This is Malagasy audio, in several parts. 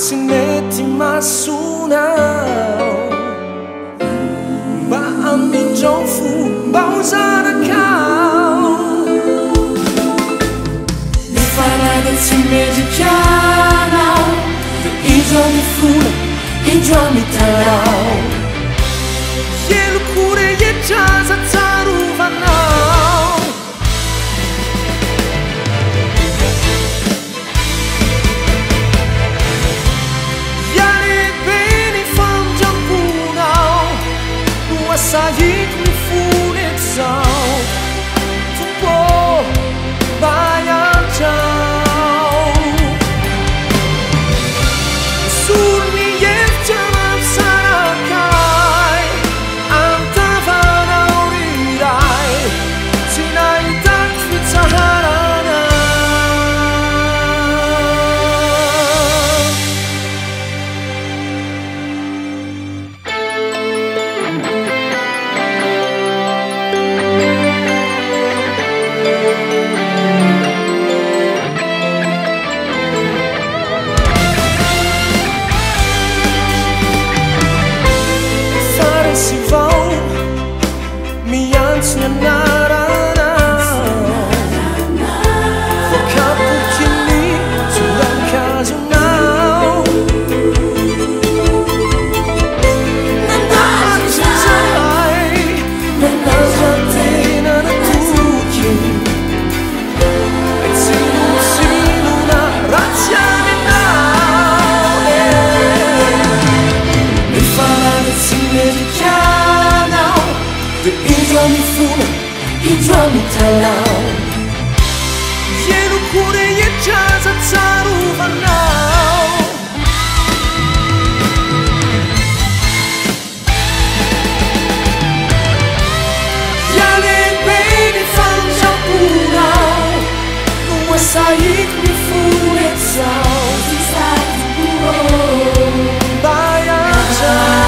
tsy mety masonao mba amindrao fo mba ho zarakao mifanana tsy metrikanao de indreo mifola indreo mitarao eloko rehetraza tsarovanao ialehibe ny famindramponao no asahiko ny fonety zao tompo bayantrao solo ny hevitra mampisarakay amtavanao riray tsy nahitako fitsaharana faresi vao miantsy ny anaranao voakapokiny tsorankazonao nanahatsizay nanazatena natoky tsilosilona ratsy aminao mifanana tsy merikanao de indreo mifola indreo mitalao eloko rehetraza tsarovanao ialehibe ny famindramponao no asahiko ny fonety zao bayantrao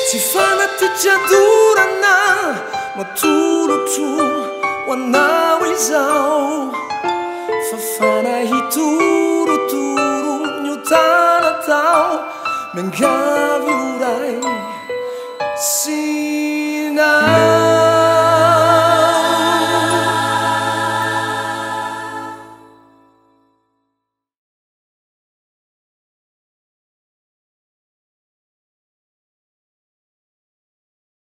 tsy fanatitradorana matolotro hoanao izao fa fanahitorotoro ny otanatao miangavy oray sina